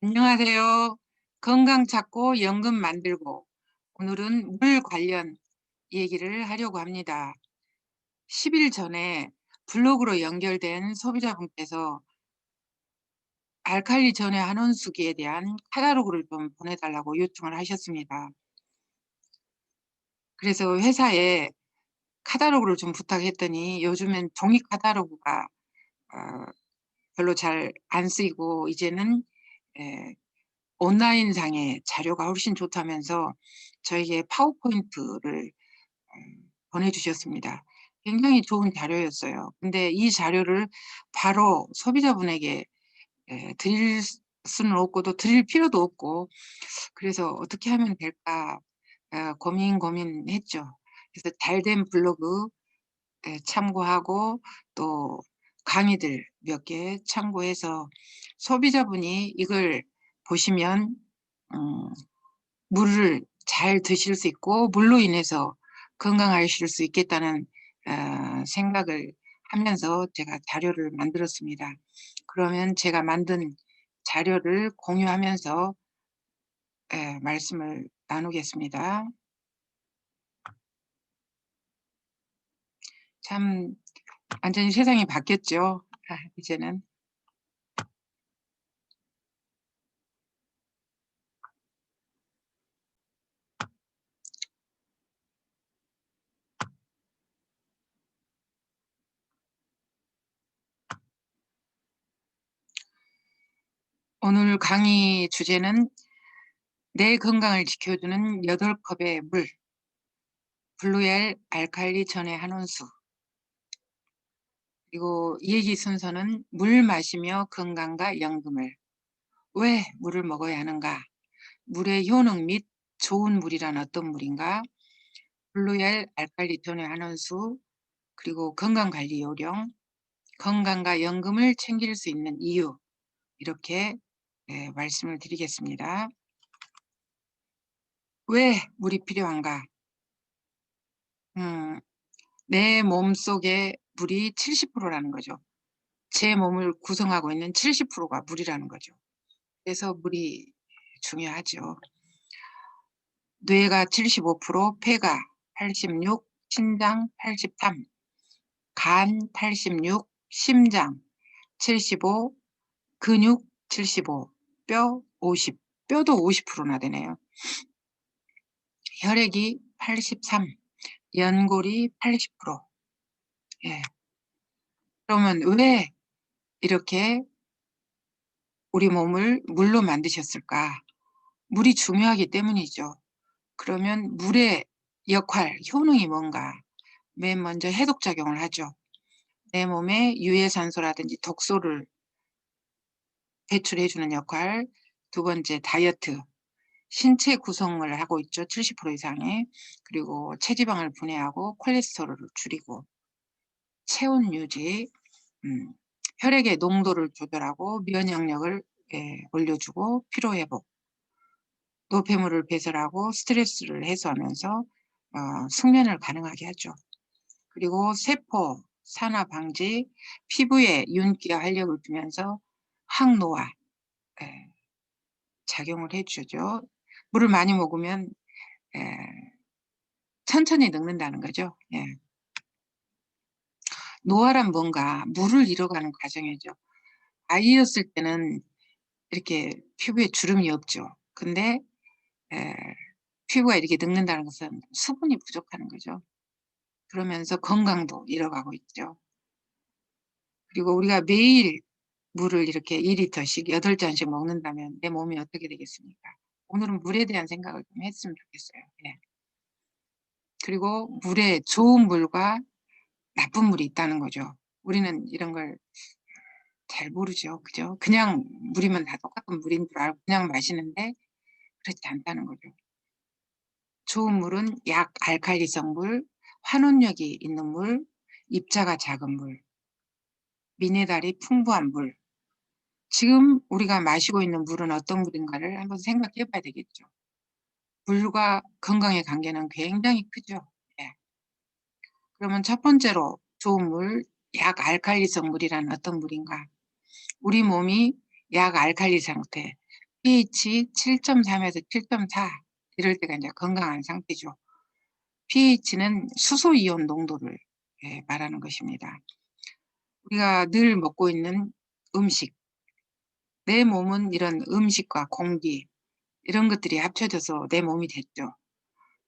안녕하세요. 건강 찾고 연금 만들고 오늘은 물 관련 얘기를 하려고 합니다. 10일 전에 블로그로 연결된 소비자분께서 알칼리 전해 한온수기에 대한 카탈로그를 좀 보내달라고 요청을 하셨습니다. 그래서 회사에 카탈로그를 좀 부탁했더니 요즘엔 종이 카탈로그가 어, 별로 잘 안 쓰이고 이제는 에, 온라인상의 자료가 훨씬 좋다면서 저에게 파워포인트를 보내주셨습니다. 굉장히 좋은 자료였어요. 근데 이 자료를 바로 소비자분에게 드릴 수는 없고 또 드릴 필요도 없고 그래서 어떻게 하면 될까 고민했죠. 그래서 잘된 블로그 참고하고 또 강의들 몇 개 참고해서 소비자분이 이걸 보시면 음 물을 잘 드실 수 있고 물로 인해서 건강하실 수 있겠다는 생각을 하면서 제가 자료를 만들었습니다. 그러면 제가 만든 자료를 공유하면서 말씀을 나누겠습니다. 참 완전히 세상이 바뀌었죠. 이제는. 오늘 강의 주제는 내 건강을 지켜주는 8컵의 물, 블루엘 알칼리 전해 한온수. 그리고 이 얘기 순서는 물 마시며 건강과 연금을. 왜 물을 먹어야 하는가? 물의 효능 및 좋은 물이란 어떤 물인가? 블루엘 알칼리 전해 한온수, 그리고 건강관리 요령, 건강과 연금을 챙길 수 있는 이유, 이렇게 말씀을 드리겠습니다. 왜 물이 필요한가? 음, 내 몸속에 물이 70%라는 거죠. 제 몸을 구성하고 있는 70%가 물이라는 거죠. 그래서 물이 중요하죠. 뇌가 75%, 폐가 86, 신장 83, 간 86, 심장 75, 근육 75, 뼈 50, 뼈도 50%나 되네요. 혈액이 83, 연골이 80%. 예. 그러면 왜 이렇게 우리 몸을 물로 만드셨을까? 물이 중요하기 때문이죠. 그러면 물의 역할, 효능이 뭔가? 맨 먼저 해독작용을 하죠. 내 몸에 유해산소라든지 독소를 배출해 주는 역할. 두 번째 다이어트. 신체 구성을 하고 있죠. 70% 이상의. 그리고 체지방을 분해하고 콜레스테롤을 줄이고 체온 유지, 음, 혈액의 농도를 조절하고 면역력을 올려주고 피로 회복, 노폐물을 배설하고 스트레스를 해소하면서 숙면을 가능하게 하죠. 그리고 세포 산화 방지, 피부에 윤기와 활력을 주면서 항노화 작용을 해 주죠. 물을 많이 먹으면 에, 천천히 늙는다는 거죠. 예. 노화란 뭔가 물을 잃어가는 과정이죠. 아이였을 때는 이렇게 피부에 주름이 없죠. 근데 에, 피부가 이렇게 늙는다는 것은 수분이 부족하는 거죠. 그러면서 건강도 잃어가고 있죠. 그리고 우리가 매일 물을 이렇게 2리터씩 8잔씩 먹는다면 내 몸이 어떻게 되겠습니까? 오늘은 물에 대한 생각을 좀 했으면 좋겠어요. 예. 그리고 물에 좋은 물과 나쁜 물이 있다는 거죠. 우리는 이런 걸 잘 모르죠. 그죠? 그냥 물이면 다 똑같은 물인 줄 알고 그냥 마시는데 그렇지 않다는 거죠. 좋은 물은 약 알칼리성 물, 환원력이 있는 물, 입자가 작은 물, 미네랄이 풍부한 물. 지금 우리가 마시고 있는 물은 어떤 물인가를 한번 생각해 봐야 되겠죠. 물과 건강의 관계는 굉장히 크죠. 예. 그러면 첫 번째로 좋은 물, 약 알칼리성 물이란 어떤 물인가? 우리 몸이 약 알칼리 상태, pH 7.3에서 7.4 이럴 때가 이제 건강한 상태죠. pH는 수소 이온 농도를 말하는 것입니다. 우리가 늘 먹고 있는 음식, 내 몸은 이런 음식과 공기 이런 것들이 합쳐져서 내 몸이 됐죠.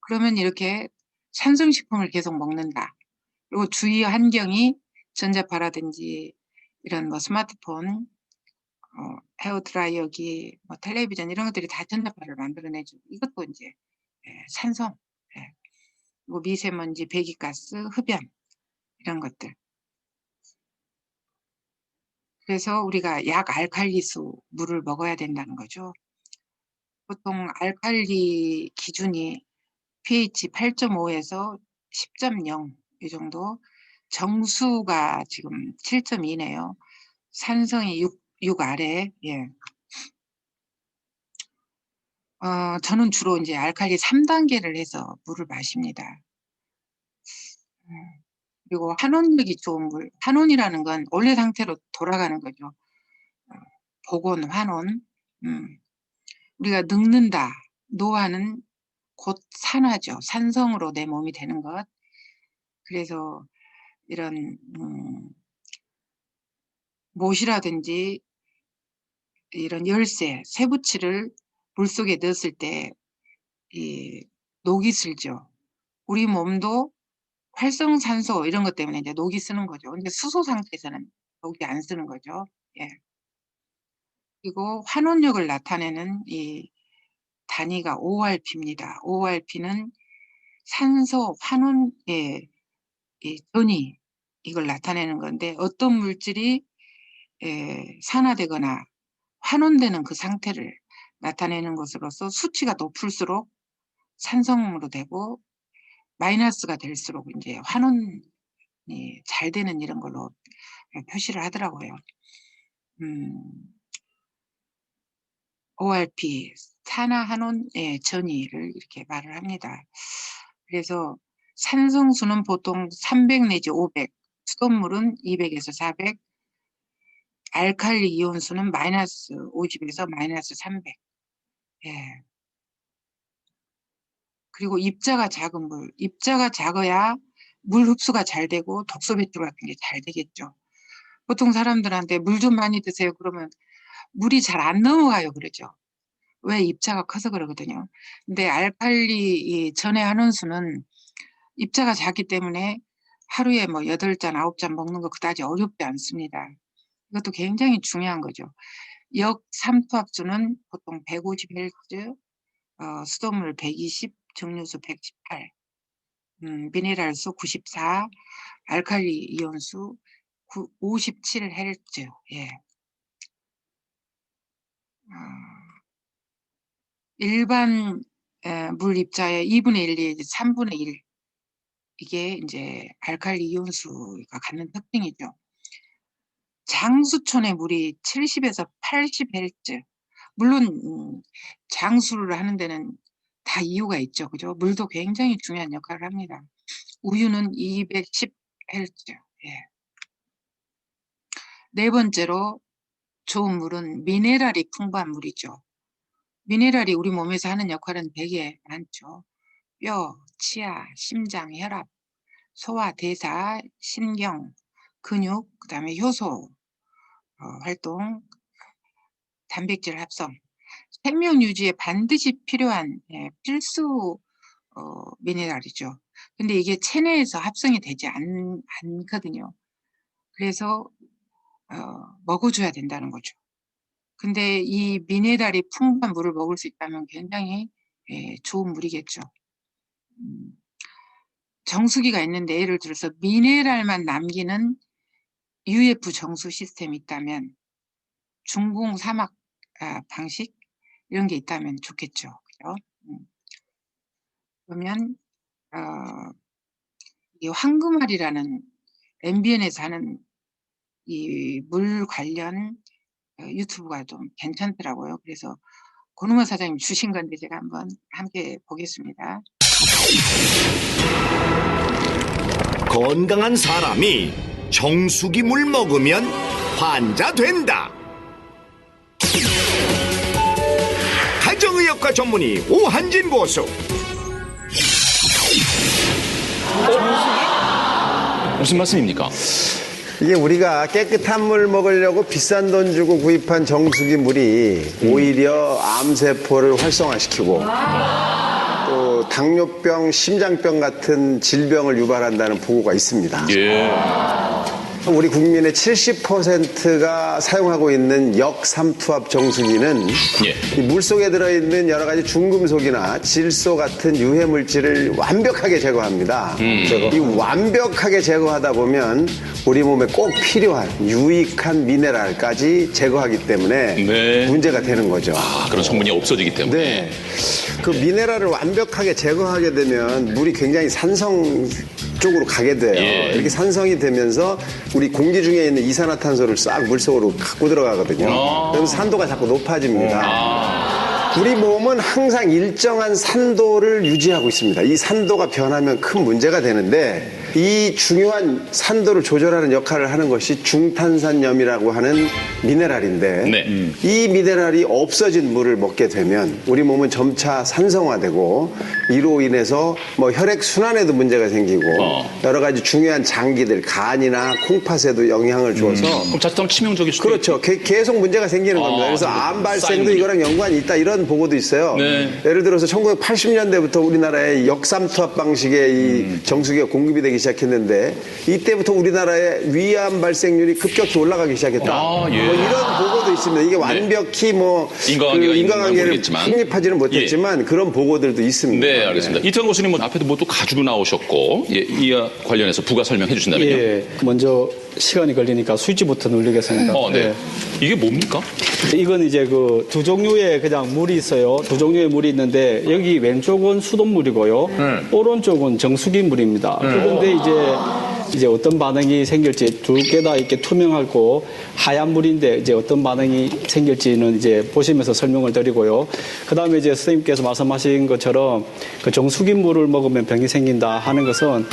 그러면 이렇게 산성식품을 계속 먹는다. 그리고 주위 환경이 전자파라든지 이런 뭐 스마트폰, 헤어드라이어기, 뭐 텔레비전 이런 것들이 다 전자파를 만들어내죠. 이것도 이제 산성, 그리고 미세먼지, 배기가스, 흡연 이런 것들. 그래서 우리가 약 알칼리수 물을 먹어야 된다는 거죠. 보통 알칼리 기준이 pH 8.5에서 10.0 이 정도, 정수가 지금 7.2네요. 산성이 6 아래. 예. 저는 주로 이제 알칼리 3단계를 해서 물을 마십니다. 그리고 환원력이 좋은 물, 환원이라는 건 원래 상태로 돌아가는 거죠. 복원, 환원. 우리가 늙는다, 노화는 곧 산화죠. 산성으로 내 몸이 되는 것. 그래서 이런 못이라든지 이런 열쇠, 쇠붙이를 물속에 넣었을 때 녹이 슬죠. 우리 몸도 활성산소 이런 것 때문에 이제 녹이 쓰는 거죠. 근데 수소 상태에서는 녹이 안 쓰는 거죠. 예. 그리고 환원력을 나타내는 이 단위가 ORP입니다. ORP는 산소 환원의 전이 이걸 나타내는 건데, 어떤 물질이 산화되거나 환원되는 그 상태를 나타내는 것으로서 수치가 높을수록 산성으로 되고 마이너스가 될수록 이제 환원이 잘 되는 이런 걸로 표시를 하더라고요. ORP, 산화환원의 전이를 이렇게 말을 합니다. 그래서 산성수는 보통 300 내지 500, 수돗물은 200에서 400, 알칼리 이온수는 마이너스 50에서 마이너스 300. 예. 그리고 입자가 작은 물, 입자가 작아야 물 흡수가 잘 되고 독소 배출 같은 게 잘 되겠죠. 보통 사람들한테 물 좀 많이 드세요 그러면 물이 잘 안 넘어가요 그러죠. 왜? 입자가 커서 그러거든요. 근데 알칼리 이 전해 환원수는 입자가 작기 때문에 하루에 뭐 8잔, 9잔 먹는 거 그다지 어렵지 않습니다. 이것도 굉장히 중요한 거죠. 역삼투압수는 보통 150Hz, 수돗물 120, 정류수 118, 미네랄수 94, 알칼리 이온수 57Hz. 예. 일반 물 입자의 2분의 1 내지 3분의 1 이게 이제 알칼리 이온수가 갖는 특징이죠. 장수촌의 물이 70에서 80Hz. 물론 장수를 하는 데는 다 이유가 있죠. 그죠? 물도 굉장히 중요한 역할을 합니다. 우유는 210Hz. 예. 네 번째로 좋은 물은 미네랄이 풍부한 물이죠. 미네랄이 우리 몸에서 하는 역할은 되게 많죠. 뼈, 치아, 심장, 혈압, 소화, 대사, 신경, 근육, 그다음에 효소 활동, 단백질 합성, 생명 유지에 반드시 필요한 필수 미네랄이죠. 근데 이게 체내에서 합성이 되지 않거든요. 그래서 먹어줘야 된다는 거죠. 근데 이 미네랄이 풍부한 물을 먹을 수 있다면 굉장히 좋은 물이겠죠. 정수기가 있는데 예를 들어서 미네랄만 남기는 UF 정수 시스템이 있다면, 중공 사막 방식 이런 게 있다면 좋겠죠. 그죠? 그러면 이 황금알이라는 MBN에서 하는 이 물 관련 유튜브가 좀 괜찮더라고요. 그래서 고능화 사장님 주신 건데 제가 한번 함께 보겠습니다. 건강한 사람이 정수기 물 먹으면 환자 된다. 정의역과 전문의 오한진 고수. 무슨 말씀입니까? 이게 우리가 깨끗한 물 먹으려고 비싼 돈 주고 구입한 정수기 물이 오히려 암세포를 활성화시키고 또 당뇨병, 심장병 같은 질병을 유발한다는 보고가 있습니다. 예. 우리 국민의 70%가 사용하고 있는 역삼투압 정수기는 예. 이 물속에 들어있는 여러 가지 중금속이나 질소 같은 유해 물질을 완벽하게 제거합니다. 이 완벽하게 제거하다 보면 우리 몸에 꼭 필요한 유익한 미네랄까지 제거하기 때문에 네. 문제가 되는 거죠. 아, 그런 성분이 없어지기 때문에. 네. 그 미네랄을 완벽하게 제거하게 되면 물이 굉장히 산성 쪽으로 가게 돼요. 예. 이렇게 산성이 되면서 우리 공기 중에 있는 이산화탄소를 싹 물속으로 갖고 들어가거든요. 그럼 산도가 자꾸 높아집니다. 우리 몸은 항상 일정한 산도를 유지하고 있습니다. 이 산도가 변하면 큰 문제가 되는데 이 중요한 산도를 조절하는 역할을 하는 것이 중탄산염이라고 하는 미네랄인데 네. 이 미네랄이 없어진 물을 먹게 되면 우리 몸은 점차 산성화되고 이로 인해서 뭐 혈액 순환에도 문제가 생기고 여러 가지 중요한 장기들 간이나 콩팥에도 영향을 줘서 그럼 자칫하면 치명적일 수도 그렇죠. 계속 문제가 생기는 겁니다. 그래서 암 발생도 쌓이는 이거랑 연관이 있다 이런 보고도 있어요. 네. 예를 들어서 1980년대부터 우리나라에 역삼투압 방식의 이 정수기가 공급이 되기 시작했는데 이때부터 우리나라의 위암 발생률이 급격히 올라가기 시작했다. 아, 예. 뭐 이런 보고도 있습니다. 이게 완벽히 뭐 인과관계가 있는 건 인과관계를 모르겠지만. 확립하지는 못했지만 그런 보고들도 있습니다. 네, 알겠습니다. 이태원 교수님 뭐 앞에도 뭐 또 가지고 나오셨고 예, 이와 관련해서 부가 설명해 주신다면요. 예, 먼저 시간이 걸리니까 스위치부터 누르겠습니다. 네. 예. 이게 뭡니까? 이건 이제 그 두 종류의 그냥 물이 있어요. 두 종류의 물이 있는데 여기 왼쪽은 수돗물이고요. 오른쪽은 정수기 물입니다. 그런데 이제 어떤 반응이 생길지 두 개 다 이렇게 투명하고 하얀 물인데 이제 어떤 반응이 생길지는 이제 보시면서 설명을 드리고요. 그 다음에 이제 선생님께서 말씀하신 것처럼 그 정수기 물을 먹으면 병이 생긴다 하는 것은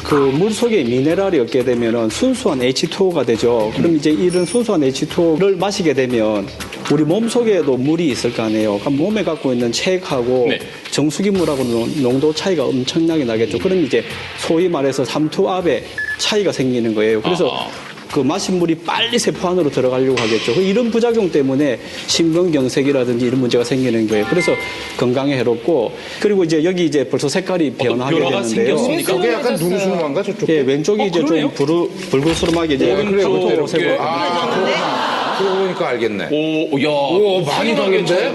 그 물 속에 미네랄이 없게 되면은 순수한 H2O가 되죠. 그럼 이제 이런 순수한 H2O를 마시게 되면 우리 몸 속에도 물이 있을 거 아니에요. 그럼 몸에 갖고 있는 체액하고 네. 정수기 물하고는 농도 차이가 엄청나게 나겠죠. 그럼 이제 소위 말해서 삼투압의 차이가 생기는 거예요. 그래서 그 마신 물이 빨리 세포 안으로 들어가려고 하겠죠. 이런 부작용 때문에 심근경색이라든지 이런 문제가 생기는 거예요. 그래서 건강에 해롭고 그리고 이제 여기 이제 벌써 색깔이 변하게 변화가 되는데요. 생겼습니까? 저게 약간 누르스름한가 저쪽? 예, 왼쪽이 이제 그러네요. 좀 불구스름하게 이제 오른쪽 보라색으로 예. 그러고 보니까 알겠네. 오, 야, 오, 많이 다른데?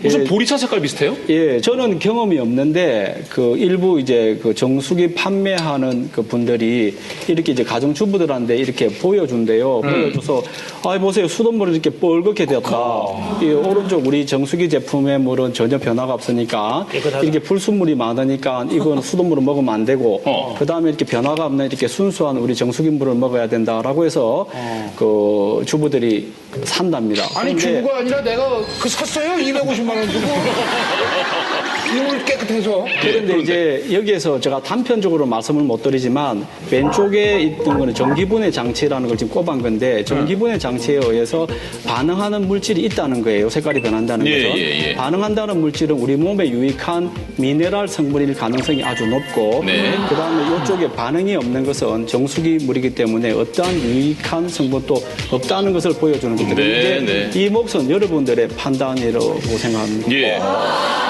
무슨 보리차 색깔 비슷해요? 예, 저는 경험이 없는데 그 일부 이제 그 정수기 판매하는 그 분들이 이렇게 이제 가정주부들한테 이렇게 보여준대요. 보여줘서 아 보세요 수돗물이 이렇게 뻘겋게 되었다. 이 오른쪽 우리 정수기 제품의 물은 전혀 변화가 없으니까 이렇게 불순물이 많으니까 이건 수돗물을 먹으면 안 되고 그 다음에 이렇게 변화가 없는 이렇게 순수한 우리 정수기 물을 먹어야 된다라고 해서 그 주부들이 산답니다. 아니 그런데 주부가 아니라 내가 그 샀어요 250만 원 주고 이물 깨끗해서. 그런데 이제 여기에서 제가 단편적으로 말씀을 못 드리지만 왼쪽에 있던 거는 전기분해 장치라는 걸 지금 꼽은 건데 전기분해 장치에 의해서 반응하는 물질이 있다는 거예요. 색깔이 변한다는 예, 거죠. 예, 예. 반응한다는 물질은 우리 몸에 유익한 미네랄 성분일 가능성이 아주 높고 네. 그다음에 이쪽에 반응이 없는 것은 정수기 물이기 때문에 어떠한 유익한 성분도 없다는 것을 보여주는 거거든요. 네, 이제 네. 이 몫은 여러분들의 판단이라고 생각합니다. 예.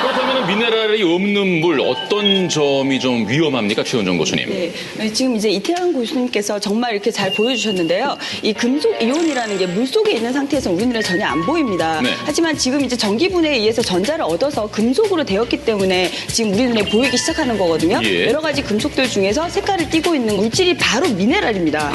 그렇다면 미네랄이 없는 물 어떤 점이 좀 위험합니까, 최원정 교수님? 네, 지금 이제 이태환 교수님께서 정말 이렇게 잘 보여주셨는데요. 이 금속 이온이라는 게 물속에 있는 상태에서 우리 눈에 전혀 안 보입니다. 네. 하지만 지금 이제 전기분해에 의해서 전자를 얻어서 금속으로 되었기 때문에 지금 우리 눈에 보이기 시작하는 거거든요. 예. 여러 가지 금속들 중에서 색깔을 띠고 있는 물질이 바로 미네랄입니다.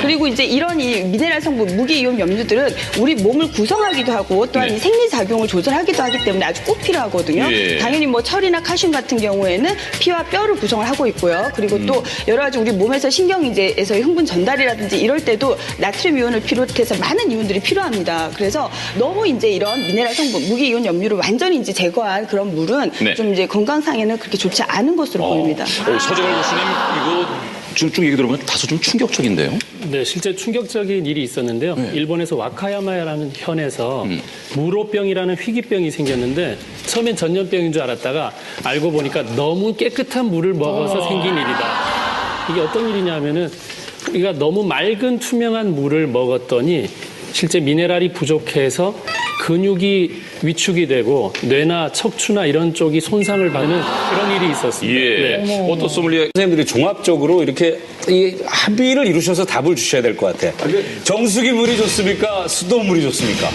그리고 이제 이런 이 미네랄 성분, 무기이온 염류들은 우리 몸을 구성하기도 하고 또한 네. 이 생리작용을 조절하기도 하기 때문에 아주 꼭 필요하거든요. 예. 당연히 뭐 철이나 칼슘 같은 경우에는 피와 뼈를 구성을 하고 있고요. 그리고 또 여러 가지 우리 몸에서 신경이제에서의 흥분 전달이라든지 이럴 때도 나트륨 이온을 비롯해서 많은 이온들이 필요합니다. 그래서 너무 이제 이런 미네랄 성분, 무기이온 염류를 완전히 이제 제거한 그런 물은 네. 좀 이제 건강상에는 그렇게 좋지 않은 것으로 보입니다. 서정월 교수님, 이거 쭉 얘기 들어보면 다소 좀 충격적인데요. 네, 실제 충격적인 일이 있었는데요. 네. 일본에서 와카야마라는 현에서 무로병이라는 희귀병이 생겼는데 처음엔 전염병인 줄 알았다가 알고 보니까 너무 깨끗한 물을 먹어서 생긴 일이다. 이게 어떤 일이냐면은 우리가 너무 맑은 투명한 물을 먹었더니 실제 미네랄이 부족해서 근육이 위축이 되고 뇌나 척추나 이런 쪽이 손상을 받는 그런 일이 있었습니다. 예. 네. 어떤 소믈리에 선생님들이 종합적으로 이렇게 이 합의를 이루셔서 답을 주셔야 될 것 같아. 정수기 물이 좋습니까? 수돗물이 좋습니까?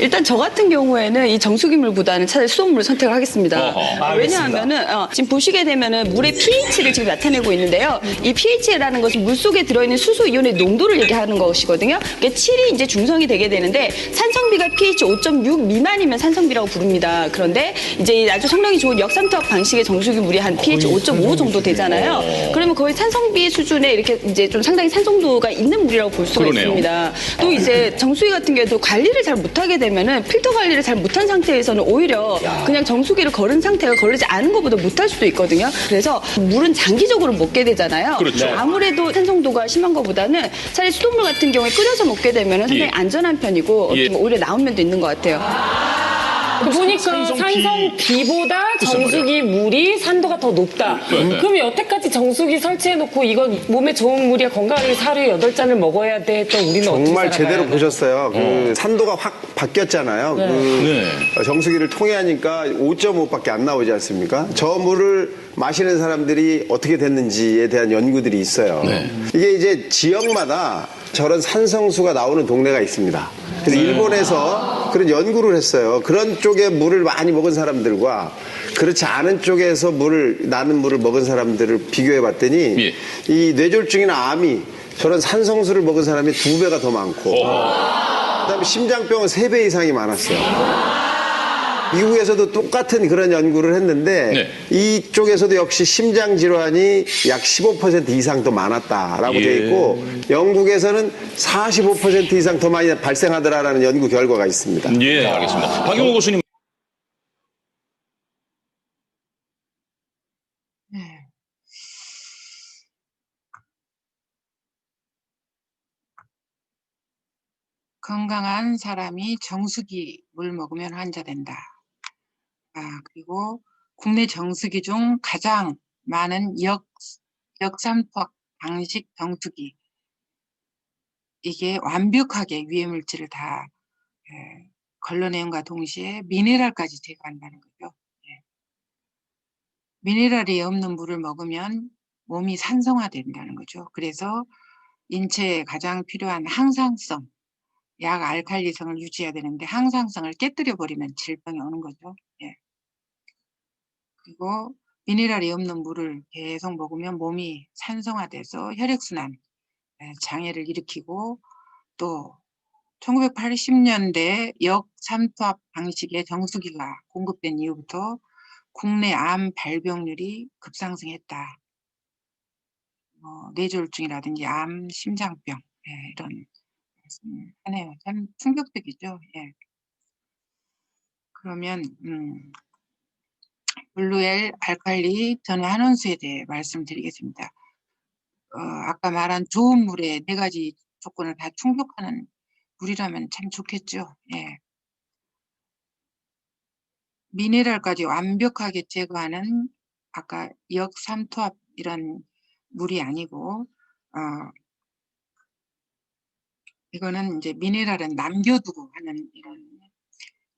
일단 저 같은 경우에는 이 정수기물보다는 차라리 수돗물을 선택을 하겠습니다. 어허. 왜냐하면은 지금 보시게 되면은 물의 pH를 지금 나타내고 있는데요. 이 pH라는 것은 물 속에 들어있는 수소 이온의 농도를 얘기하는 것이거든요. 그러니까 7이 이제 중성이 되게 되는데 산성비가 pH 5.6 미만이면 산성비라고 부릅니다. 그런데 이제 아주 성능이 좋은 역삼투압 방식의 정수기 물이 한 pH 5.5 정도 되잖아요. 그러면 거의 산성비 수준에 이렇게 이제 좀 상당히 산성도가 있는 물이라고 볼 수가 그러네요. 있습니다. 또 이제 정수기 같은 경우에도 관리를 잘 못하게 되면은 필터 관리를 잘 못한 상태에서는 오히려 그냥 정수기를 걸은 상태가 걸리지 않은 것보다 못할 수도 있거든요. 그래서 물은 장기적으로 먹게 되잖아요. 그렇죠. 아무래도 산성도가 심한 것보다는 차라리 수돗물 같은 경우에 끓여서 먹게 되면은 상당히 예. 안전한 편이고 예. 오히려 나은 면도 있는 것 같아요. 보니까 산성비보다 정수기 물이 산도가 더 높다. 그럼 여태까지 정수기 설치해놓고 이건 몸에 좋은 물이야 건강하게 하루에 8잔을 먹어야 돼 했던 우리는 정말 어떻게 제대로 살아가야 돼? 보셨어요. 그 산도가 확 바뀌었잖아요. 네. 정수기를 통해 하니까 5.5밖에 안 나오지 않습니까? 저 물을 마시는 사람들이 어떻게 됐는지에 대한 연구들이 있어요. 네. 이게 이제 지역마다 저런 산성수가 나오는 동네가 있습니다. 그래서 일본에서 그런 연구를 했어요. 그런 쪽에 물을 많이 먹은 사람들과 그렇지 않은 쪽에서 나는 물을 먹은 사람들을 비교해 봤더니 예. 이 뇌졸중이나 암이 저런 산성수를 먹은 사람이 2배가 더 많고 그다음에 심장병은 3배 이상이 많았어요. 미국에서도 똑같은 그런 연구를 했는데 네. 이쪽에서도 역시 심장 질환이 약 15% 이상 더 많았다라고 예. 되어 있고 영국에서는 45% 이상 더 많이 발생하더라라는 연구 결과가 있습니다. 예, 알겠습니다. 박용호 교수님. 네. 건강한 사람이 정수기 물 먹으면 환자된다. 그리고 국내 정수기 중 가장 많은 역삼투압 방식 정수기. 이게 완벽하게 유해 물질을 다 걸러내음과 동시에 미네랄까지 제거한다는 거죠. 예. 미네랄이 없는 물을 먹으면 몸이 산성화된다는 거죠. 그래서 인체에 가장 필요한 항상성, 약 알칼리성을 유지해야 되는데 항상성을 깨뜨려 버리면 질병이 오는 거죠. 예. 그리고 미네랄이 없는 물을 계속 먹으면 몸이 산성화돼서 혈액순환 장애를 일으키고 또 1980년대 역삼투압 방식의 정수기가 공급된 이후부터 국내 암 발병률이 급상승했다. 뇌졸중이라든지 암, 심장병 이런 말씀을 하네요. 참 충격적이죠. 예. 그러면 블루엘 알칼리 전해 한원수에 대해 말씀드리겠습니다. 아까 말한 좋은 물에 4가지 조건을 다 충족하는 물이라면 참 좋겠죠. 예. 미네랄까지 완벽하게 제거하는 아까 역삼투압 이런 물이 아니고 이거는 이제 미네랄은 남겨두고 하는 이런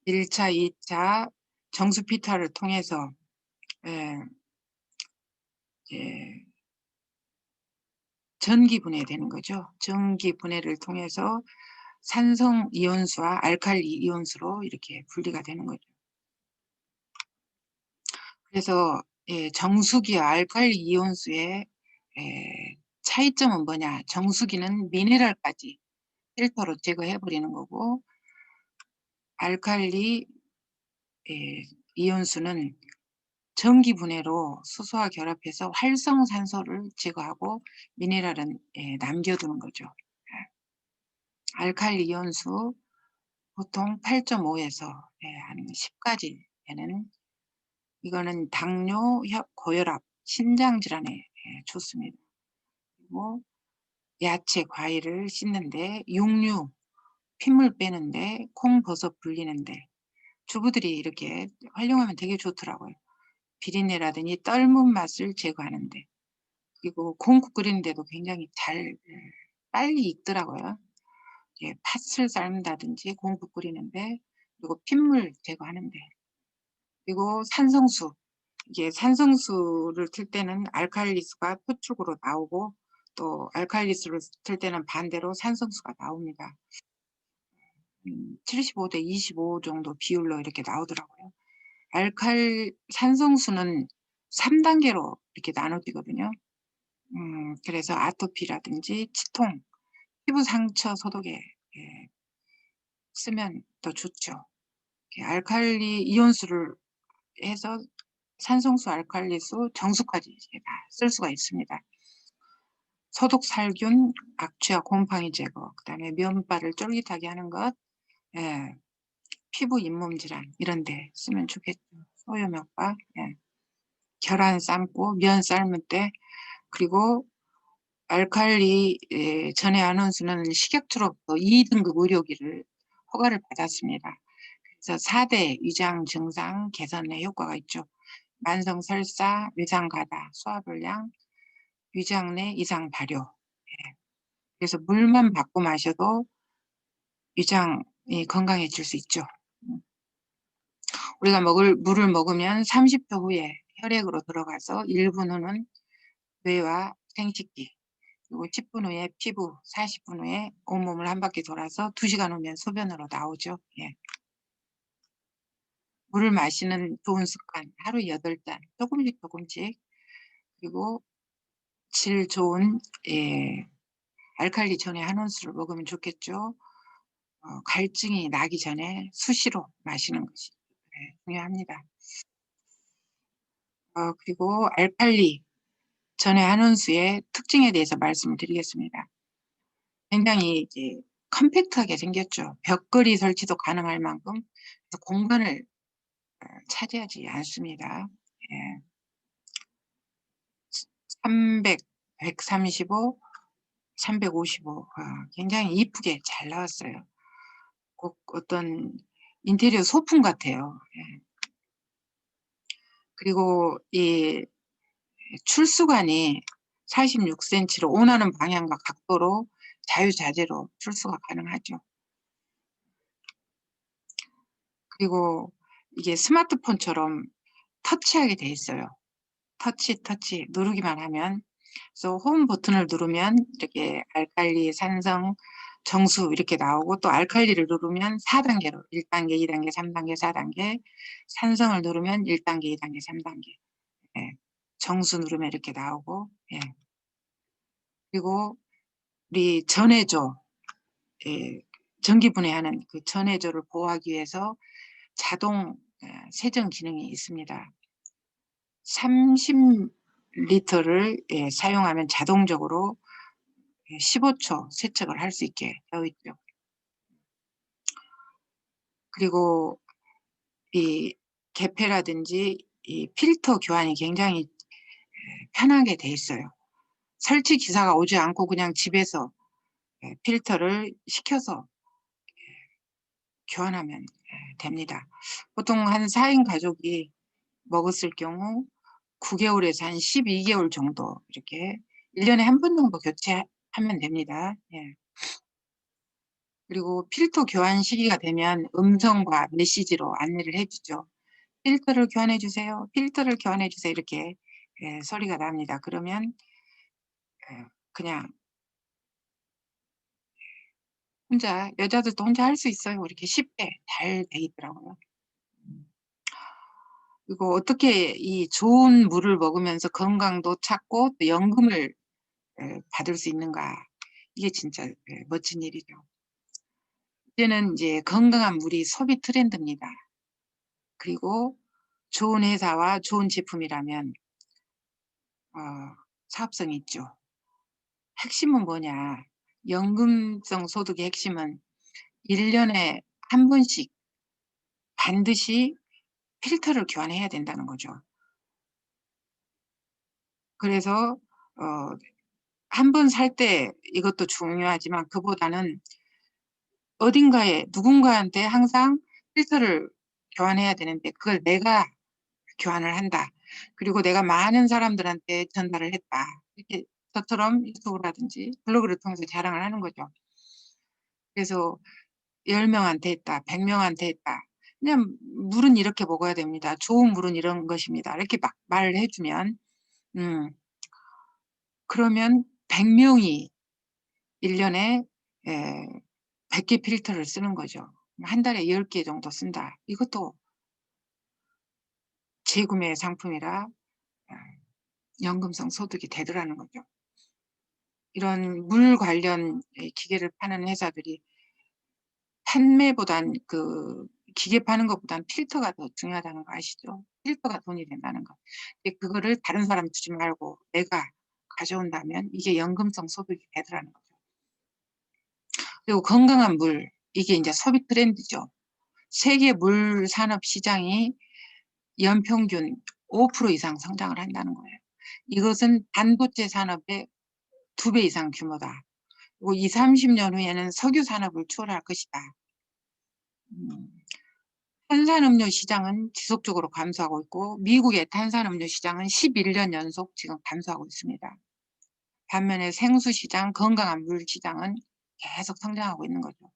1차, 2차 정수 피터를 통해서 전기 분해되는 거죠. 전기 분해를 통해서 산성 이온수와 알칼리 이온수로 이렇게 분리가 되는 거죠. 그래서 정수기와 알칼리 이온수의 차이점은 뭐냐? 정수기는 미네랄까지 필터로 제거해버리는 거고 알칼리 이온수는 전기 분해로 수소와 결합해서 활성산소를 제거하고 미네랄은 남겨두는 거죠. 알칼리 이온수 보통 8.5에서 한 10까지 되는 이거는 당뇨, 고혈압, 신장 질환에 좋습니다. 그리고 야채, 과일을 씻는데, 육류, 핏물 빼는데, 콩, 버섯 불리는데, 주부들이 이렇게 활용하면 되게 좋더라고요. 비린내라든지 떫은 맛을 제거하는데, 그리고 콩국 끓이는데도 굉장히 빨리 익더라고요. 예, 팥을 삶는다든지 콩국 끓이는데, 그리고 핏물 제거하는데, 그리고 산성수. 이게 산성수를 틀 때는 알칼리수가 표축으로 나오고, 또 알칼리수를 틀 때는 반대로 산성수가 나옵니다. 75대 25 정도 비율로 이렇게 나오더라고요. 산성수는 3단계로 이렇게 나눠지거든요. 그래서 아토피라든지 치통, 피부 상처 소독에 쓰면 더 좋죠. 알칼리 이온수를 해서 산성수, 알칼리수, 정수까지 다 쓸 수가 있습니다. 소독 살균, 악취와 곰팡이 제거, 그다음에 면발을 쫄깃하게 하는 것, 피부 잇몸 질환 이런 데 쓰면 좋겠죠. 소염효과, 계란 삶고 면 삶을 때, 그리고 알칼리 전해 안원수는 식약처로부터 2등급 의료기를 허가를 받았습니다. 그래서 4대 위장 증상 개선에 효과가 있죠. 만성 설사, 위장 가다, 소화불량, 위장 내 이상 발효. 그래서 물만 바꿔 마셔도 위장이 건강해질 수 있죠. 우리가 물을 먹으면 30초 후에 혈액으로 들어가서 1분 후는 뇌와 생식기, 그리고 10분 후에 피부, 40분 후에 온몸을 한 바퀴 돌아서 2시간 후면 소변으로 나오죠. 예. 물을 마시는 좋은 습관, 하루 8잔, 조금씩, 그리고 질 좋은 알칼리 전해 한온수를 먹으면 좋겠죠. 갈증이 나기 전에 수시로 마시는 것이 중요합니다. 그리고 알칼리 전해 한온수의 특징에 대해서 말씀을 드리겠습니다. 굉장히 이제 컴팩트하게 생겼죠. 벽걸이 설치도 가능할 만큼 공간을 차지하지 않습니다. 300, 135, 355 굉장히 이쁘게 잘 나왔어요. 꼭 어떤 인테리어 소품 같아요. 그리고 이 출수관이 46cm로 원하는 방향과 각도로 자유자재로 출수가 가능하죠. 그리고 이게 스마트폰처럼 터치하게 돼 있어요. 터치 누르기만 하면, 그래서 홈 버튼을 누르면 이렇게 알칼리, 산성, 정수 이렇게 나오고, 또 알칼리를 누르면 4단계로 1단계, 2단계, 3단계, 4단계, 산성을 누르면 1단계, 2단계, 3단계, 정수 누르면 이렇게 나오고, 그리고 우리 전해조, 전기 분해하는 그 전해조를 보호하기 위해서 자동 세정 기능이 있습니다. 30리터를 사용하면 자동적으로 15초 세척을 할 수 있게 되어 있죠. 그리고 이 개폐라든지 이 필터 교환이 굉장히 편하게 돼 있어요. 설치 기사가 오지 않고 그냥 집에서 필터를 시켜서 교환하면 됩니다. 보통 한 4인 가족이 먹었을 경우 9개월에서 한 12개월 정도 이렇게 1년에 한 번 정도 교체하면 됩니다. 그리고 필터 교환 시기가 되면 음성과 메시지로 안내를 해주죠. 필터를 교환해 주세요. 필터를 교환해 주세요. 이렇게 소리가 납니다. 그러면 그냥 여자들도 혼자 할 수 있어요. 이렇게 쉽게 잘 돼 있더라고요. 그리고 어떻게 이 좋은 물을 먹으면서 건강도 찾고 또 연금을 받을 수 있는가. 이게 진짜 멋진 일이죠. 이제는 이제 건강한 물이 소비 트렌드입니다. 그리고 좋은 회사와 좋은 제품이라면 사업성이 있죠. 핵심은 뭐냐. 연금성 소득의 핵심은 1년에 한 번씩 반드시 필터를 교환해야 된다는 거죠. 그래서 한 번 살 때 이것도 중요하지만 그보다는 어딘가에 누군가한테 항상 필터를 교환해야 되는데 그걸 내가 교환을 한다. 그리고 내가 많은 사람들한테 전달을 했다. 이렇게 저처럼 유튜브라든지 블로그를 통해서 자랑을 하는 거죠. 그래서 10명한테 했다, 100명한테 했다. 그냥 물은 이렇게 먹어야 됩니다. 좋은 물은 이런 것입니다. 이렇게 막 말을 해주면, 그러면 100명이 1년에 100개 필터를 쓰는 거죠. 한 달에 10개 정도 쓴다. 이것도 재구매 상품이라 연금성 소득이 되더라는 거죠. 이런 물 관련 기계를 파는 회사들이 판매보단 기계 파는 것보단 필터가 더 중요하다는 거 아시죠? 필터가 돈이 된다는 거. 근데 그거를 다른 사람 주지 말고 내가 가져온다면 이게 연금성 소득이 되더라는 거죠. 그리고 건강한 물, 이게 이제 소비 트렌드죠. 세계 물 산업 시장이 연평균 5% 이상 성장을 한다는 거예요. 이것은 반도체 산업의 2배 이상 규모다. 그리고 20, 30년 후에는 석유 산업을 추월할 것이다. 탄산음료 시장은 지속적으로 감소하고 있고 미국의 탄산음료 시장은 11년 연속 지금 감소하고 있습니다. 반면에 생수 시장, 건강한 물 시장은 계속 성장하고 있는 거죠.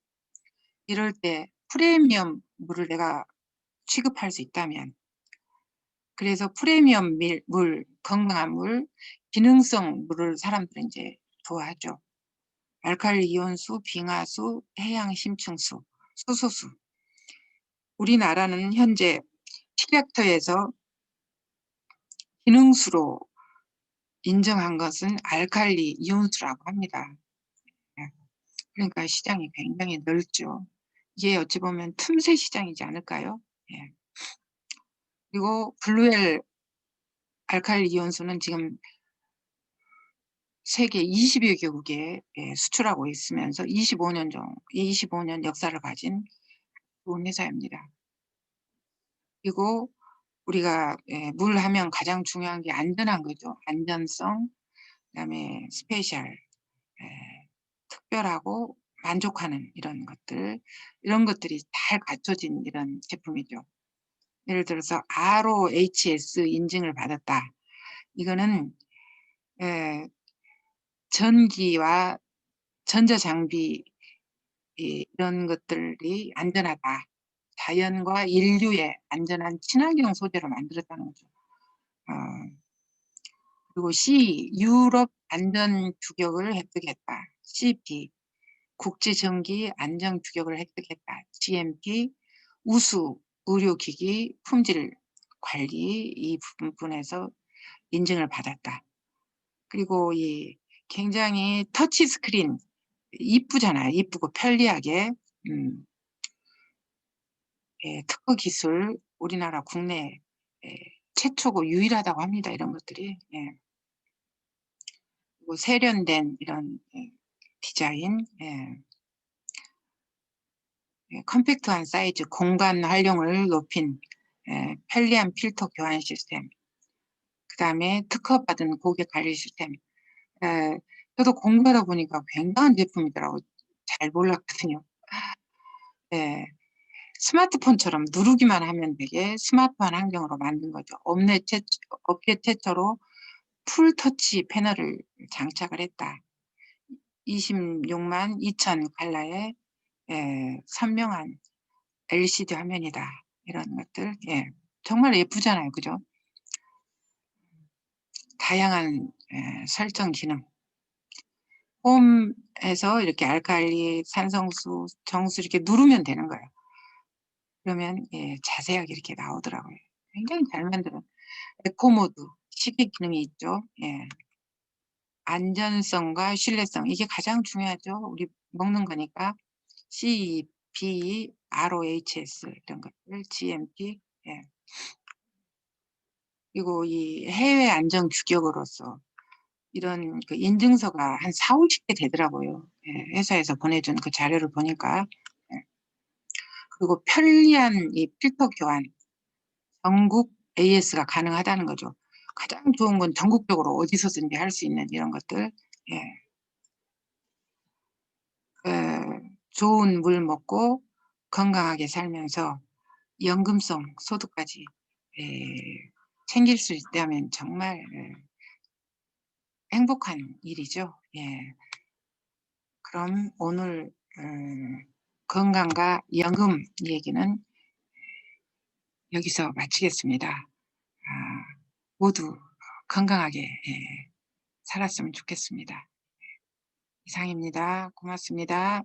이럴 때 프리미엄 물을 내가 취급할 수 있다면, 그래서 프리미엄 물, 건강한 물, 기능성 물을 사람들은 이제 좋아하죠. 알칼리 이온수, 빙하수, 해양 심층수, 수소수. 우리나라는 현재 식약처에서 기능수로 인정한 것은 알칼리 이온수라고 합니다. 그러니까 시장이 굉장히 넓죠. 이게 어찌 보면 틈새 시장이지 않을까요? 예. 그리고 블루엘 알칼리 이온수는 지금 세계 20여 개국에 수출하고 있으면서 25년 역사를 가진 좋은 회사입니다. 그리고 우리가 물 하면 가장 중요한 게 안전한 거죠. 안전성, 그다음에 스페셜, 특별하고 만족하는 이런 것들이 잘 갖춰진 이런 제품이죠. 예를 들어서 ROHS 인증을 받았다. 이거는 전기와 전자장비 이런 것들이 안전하다. 자연과 인류의 안전한 친환경 소재로 만들었다는 거죠. 그리고 C, 유럽 안전 규격을 획득했다. CP, 국제 전기 안전 규격을 획득했다. GMP, 우수 의료기기 품질 관리 이 부분에서 인증을 받았다. 그리고 이 굉장히 터치 스크린 이쁘잖아요. 이쁘고 편리하게 특허 기술 우리나라 국내 최초고 유일하다고 합니다. 이런 것들이. 그리고 세련된 이런 디자인, 컴팩트한 사이즈, 공간 활용을 높인 편리한 필터 교환 시스템, 그 다음에 특허받은 고객 관리 시스템. 저도 공부하다 보니까 굉장한 제품이더라고요. 잘 몰랐거든요. 스마트폰처럼 누르기만 하면 되게 스마트한 환경으로 만든 거죠. 업계 최초로 풀터치 패널을 장착을 했다. 26만 2천 갈라의 선명한 LCD 화면이다. 이런 것들. 정말 예쁘잖아요. 그죠? 다양한 설정 기능. 홈에서 이렇게 알칼리, 산성수, 정수 이렇게 누르면 되는 거예요. 그러면 자세하게 이렇게 나오더라고요. 굉장히 잘 만들은 에코모드, 시계 기능이 있죠. 안전성과 신뢰성 이게 가장 중요하죠. 우리 먹는 거니까 CP, ROHS 이런 것들, GMP. 그리고 이 해외 안전 규격으로서 이런 그 인증서가 한 4, 50개 되더라고요. 회사에서 보내준 그 자료를 보니까. 그리고 편리한 이 필터 교환, 전국 AS가 가능하다는 거죠. 가장 좋은 건 전국적으로 어디서든지 할 수 있는 이런 것들. 예. 좋은 물 먹고 건강하게 살면서 연금성 소득까지 챙길 수 있다면 정말 행복한 일이죠. 예. 그럼 오늘 건강과 연금 얘기는 여기서 마치겠습니다. 모두 건강하게 살았으면 좋겠습니다. 이상입니다. 고맙습니다.